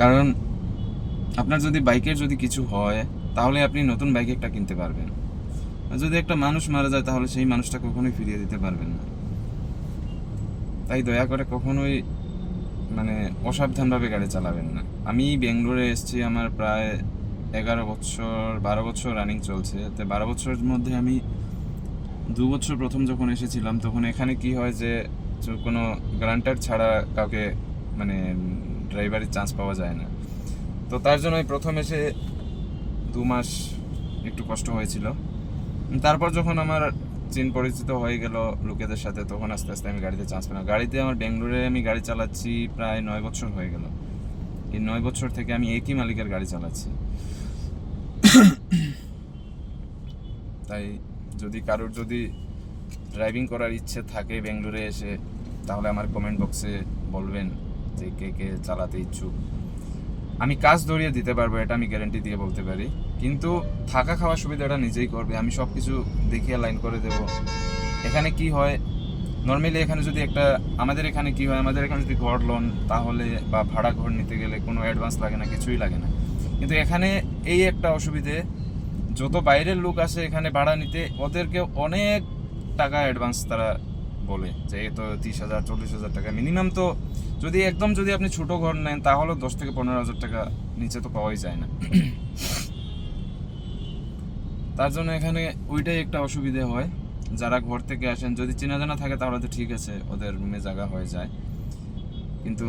কারণ আপনার যদি বাইকের যদি কিছু হয় তাহলে আপনি নতুন বাইক একটা কিনতে পারবেন। যদি একটা মানুষ মারা যায় তাহলে সেই মানুষটা কখনোই ফিরিয়ে দিতে পারবেন না। তাই দয়া করে কখনোই মানে অসাবধানভাবে গাড়ি চালাবেন না। আমি বেঙ্গলোরে এসেছি, আমার প্রায় 12 বছর রানিং চলছে। তো 12 বছরের মধ্যে আমি 2 বছর প্রথম যখন এসেছিলাম তখন এখানে কি হয় যে কোনো গ্রান্টার ছাড়া কাউকে মানে ড্রাইভারের চান্স পাওয়া যায় না। তো তার জন্য আমি প্রথম এসে 2 মাস একটু কষ্ট হয়েছিল। তারপর যখন আমার চিন পরিচিত হয়ে গেল লোকেদের সাথে, তখন আস্তে আস্তে আমি গাড়িতে চান্স পেলাম। গাড়িতে আমার বেঙ্গলোরে আমি গাড়ি চালাচ্ছি প্রায় 9 বছর হয়ে গেল। এই 9 বছর থেকে আমি একই মালিকের গাড়ি চালাচ্ছি। তাই যদি কারোর যদি ড্রাইভিং করার ইচ্ছে থাকে বেঙ্গলোরে এসে, তাহলে আমার কমেন্ট বক্সে বলবেন যে কে কে চালাতে ইচ্ছুক। আমি কাজ ধরিয়ে দিতে পারবো, এটা আমি গ্যারেন্টি দিয়ে বলতে পারি। কিন্তু থাকা খাওয়ার সুবিধাটা নিজেই করবে, আমি সব কিছু দেখিয়ে লাইন করে দেব। এখানে কি হয় নর্মালি, এখানে যদি একটা আমাদের এখানে কি হয়, আমাদের এখানে যদি ঘর লোন তাহলে বা ভাড়া ঘর নিতে গেলে কোনো অ্যাডভান্স লাগে না, কিছুই লাগে না। কিন্তু এখানে এই একটা অসুবিধে, যত বাইরের লোক আসে এখানে ভাড়া নিতে, ওদেরকে অনেক টাকা অ্যাডভান্স তারা বলে যে এই তো 30,000 40,000 টাকা মিনিমাম। তো যদি একদম যদি আপনি ছোটো ঘর নেন তাহলে 10 থেকে 15,000 টাকা নিচে তো পাওয়াই যায় না। তার জন্য এখানে ওইটাই একটা অসুবিধে হয়। যারা ঘর থেকে আসেন যদি চেনা জানা থাকে তাহলে তো ঠিক আছে, ওদের রুমে জায়গা হয়ে যায়। কিন্তু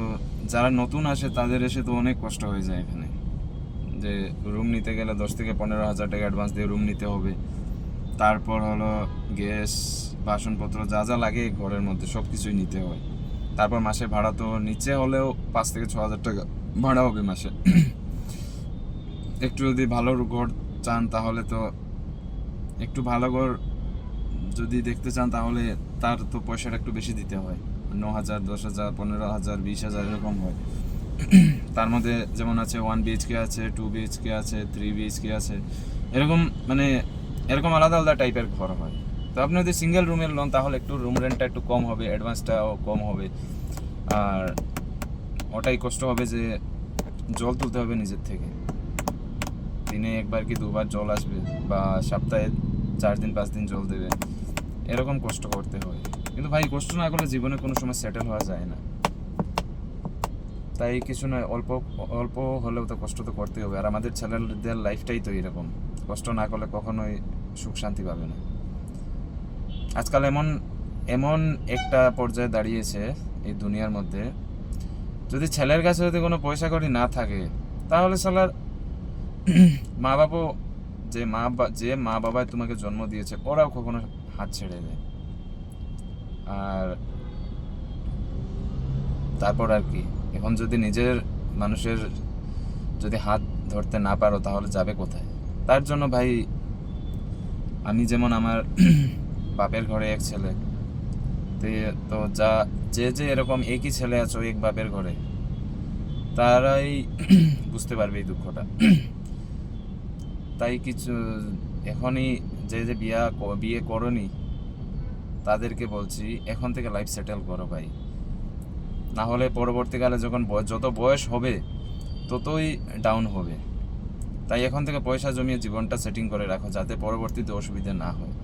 যারা নতুন আসে তাদের এসে তো অনেক কষ্ট হয়ে যায় এখানে। যে রুম নিতে গেলে 10 থেকে 15,000 টাকা অ্যাডভান্স দিয়ে রুম নিতে হবে। তারপর হলো গ্যাস বাসনপত্র যা যা লাগে ঘরের মধ্যে সব কিছুই নিতে হয়। তারপর মাসে ভাড়া তো নিচে হলেও 5 থেকে 6,000 টাকা ভাড়া হবে মাসে। একটু যদি ভালো ঘর চান তাহলে তো, একটু ভালো ঘর যদি দেখতে চান তাহলে তার তো পয়সাটা একটু বেশি দিতে হয়। 9,000 10,000 15,000 20,000 এরকম হয়। তার মধ্যে যেমন আছে 1 BHK আছে, 2 BHK আছে, 3 BHK আছে, এরকম মানে এরকম আলাদা আলাদা টাইপের ঘর হয়। তো আপনি যদি সিঙ্গেল রুমের লোন তাহলে একটু রুম রেন্টটা একটু কম হবে, অ্যাডভান্সটাও কম হবে। আর ওটাই কষ্ট হবে যে জল তুলতে হবে নিজের থেকে, দিনে একবার কি দুবার জল আসবে, বা সপ্তাহে 4 দিন 5 দিন জল দেবে, এরকম কষ্ট করতে হয়। কিন্তু ভাই কষ্ট না করলে জীবনে কোনো সময় সেটেল হওয়া যায় না। তাই কিছু নয়, অল্প অল্প হলেও তো কষ্ট তো করতেই হবে। আর আমাদের ছেলেদের লাইফটাই তো এরকম, কষ্ট না করলে কখনোই সুখ শান্তি পাবে না। আজকাল এমন এমন একটা পর্যায়ে দাঁড়িয়েছে এই দুনিয়ার মধ্যে, যদি ছেলের কাছে যদি কোনো পয়সা কড়ি না থাকে তাহলে সালার মা বাবাও, যে মা বাবাই তোমাকে জন্ম দিয়েছে ওরাও কখনো হাত ছেড়ে দেয়। আর তারপর আর কি, এখন যদি নিজের মানুষের যদি হাত ধরতে না পারো তাহলে যাবে কোথায়? তার জন্য ভাই আমি যেমন আমার বাপের ঘরে এক ছেলে, তো যা যে এরকম একই ছেলে আছো এক বাপের ঘরে, তারাই বুঝতে পারবে এই দুঃখটা। তাই কিছু এখনই যে বিয়ে করনি তাদেরকে বলছি এখন থেকে লাইফ সেটেল করো ভাই, না হলে পরবর্তীকালে যখন যত বয়স হবে ততই ডাউন হবে। তাই এখন থেকে পয়সা জমিয়ে জীবনটা সেটিং করে রাখো যাতে পরবর্তীতে অসুবিধা না হয়।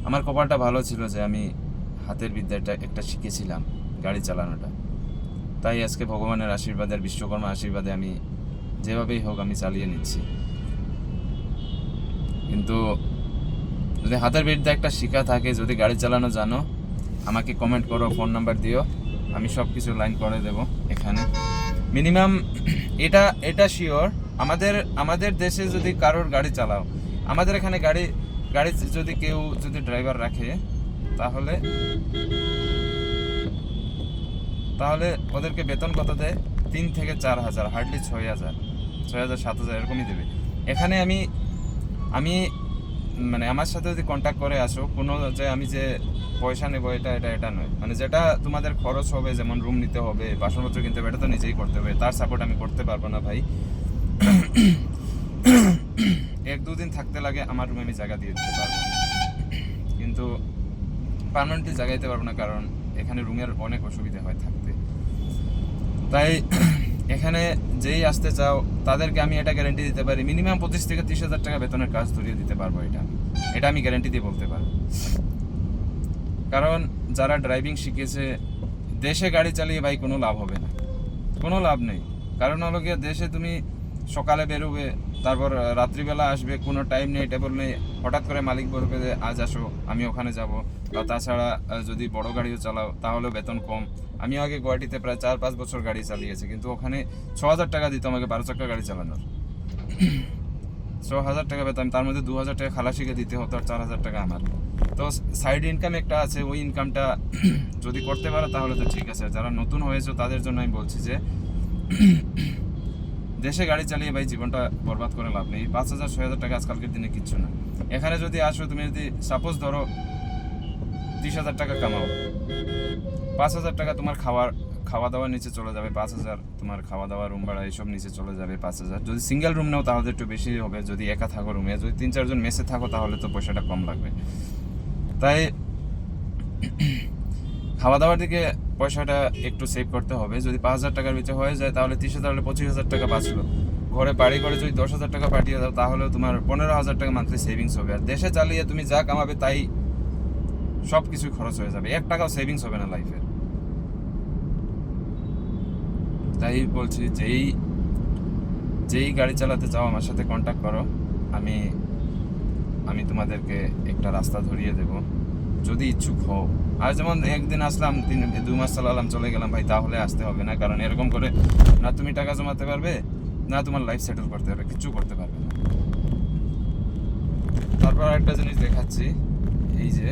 আমার কপালটা ভালো ছিল যে আমি হাতের বিদ্যাটা একটা শিখেছিলাম, গাড়ি চালানোটা। তাই আজকে ভগবানের আশীর্বাদে আর বিশ্বকর্মা আশীর্বাদে আমি যেভাবেই হোক আমি চালিয়ে নিচ্ছি। কিন্তু যদি হাতের বিদ্যা একটা শিখা থাকে, যদি গাড়ি চালানো জানো, আমাকে কমেন্ট করো, ফোন নাম্বার দিও, আমি সব কিছু লাইন করে দেব এখানে। মিনিমাম এটা এটা শিওর, আমাদের আমাদের দেশে যদি কারোর গাড়ি চালাও, আমাদের এখানে গাড়ি গাড়ি যদি কেউ যদি ড্রাইভার রাখে তাহলে তাহলে ওদেরকে বেতন কত দেয়? 3 থেকে 4,000, হার্ডলি 6,000 7,000 এরকমই দেবে। এখানে আমি আমি মানে আমার সাথে যদি কন্ট্যাক্ট করে আসো, কোনো যে আমি যে পয়সা নেবো এটা নয়, মানে যেটা তোমাদের খরচ হবে, যেমন রুম নিতে হবে, বাসনপত্র কিনতে হবে, এটা তো নিজেই করতে হবে। তার সাপোর্ট আমি করতে পারবো না ভাই। 1-2 দিন থাকতে লাগে আমার রুমে আমি জায়গা দিয়ে দিতে পারবো, কিন্তু পার্মানেন্টলি জায়গা দিতে পারবো না, কারণ এখানে রুমের অনেক অসুবিধা হয় থাকতে। তাই এখানে যেই আসতে চাও তাদেরকে আমি এটা গ্যারান্টি দিতে পারি, মিনিমাম 25 থেকে 30 হাজার টাকা বেতনের কাজ ধরিয়ে দিতে পারবো। এটা আমি গ্যারান্টি দিয়ে বলতে পারবো। কারণ যারা ড্রাইভিং শিখেছে, দেশে গাড়ি চালিয়ে ভাই কোনো লাভ হবে না, কোনো লাভ নেই। কারণ হলো গিয়ে দেশে তুমি সকালে বেরোবে, তারপর রাত্রিবেলা আসবে, কোনো টাইম নেই, টেবল নেই, হঠাৎ করে মালিক বলবে যে আজ আসো, আমি ওখানে যাব। বা তাছাড়া যদি বড় গাড়িও চালাও তাহলেও বেতন কম। আমি আগে গুয়াহাটিতে প্রায় 4-5 বছর গাড়ি চালিয়েছি, কিন্তু ওখানে 6,000 টাকা দিত আমাকে 12 চাকা গাড়ি চালানোর। 6,000 টাকা বেতন, তার মধ্যে 2,000 টাকা খালাসিকে দিতে হতো, আর 4,000 টাকা আমার। তো সাইড ইনকাম একটা আছে, ওই ইনকামটা যদি করতে পারো তাহলে তো ঠিক আছে। যারা নতুন হয়েছে তাদের জন্য আমি বলছি যে দেশে গাড়ি চালিয়ে ভাই জীবনটা বরবাদ করে লাভ নেই। 5,000-6,000 টাকা আজকালকের দিনে কিচ্ছু না। এখানে যদি আসো, তুমি যদি সাপোজ ধরো 30,000 টাকা কামাও, 5,000 টাকা তোমার খাওয়া দাওয়ার নিচে চলে যাবে, 5,000 তোমার খাওয়া দাওয়া, রুম ভাড়া এইসব নিচে চলে যাবে 5,000। যদি সিঙ্গেল রুম নাও তাহলে একটু বেশি হবে, যদি একা থাকো রুমে। যদি 3-4 জন মেসে থাকো তাহলে তো পয়সাটা কম লাগবে। তাই খাওয়া দাওয়ার দিকে পয়সাটা একটু সেভ করতে হবে। যদি 5,000 টাকার ভিতরে হয়ে যায় তাহলে 30,000 হলে 25,000 টাকা বাঁচলো। ঘরে বাড়ি করে যদি 10,000 টাকা পাঠিয়ে দাও তাহলে তোমার 15,000 টাকা মান্থলি সেভিংস হবে। আর দেশে চালিয়ে তুমি যা কামাবে তাই সব কিছু খরচ হয়ে যাবে, 1 টাকাও সেভিংস হবে না লাইফে। তাই বলছি, যেই গাড়ি চালাতে চাও আমার সাথে কন্ট্যাক্ট করো, আমি তোমাদেরকে একটা রাস্তা ধরিয়ে দেব যদি ইচ্ছুক হও। আর যেমন একদিন আসলাম, 2 মাস চালালাম, চলে গেলাম ভাই, তাহলে আসতে হবে না। কারণ এরকম করে না তুমি টাকা জমাতে পারবে, না তোমার লাইফ সেটেল করতে পারবে, কিচ্ছু করতে পারবে না। তারপর একটা জিনিস দেখাচ্ছি, এই যে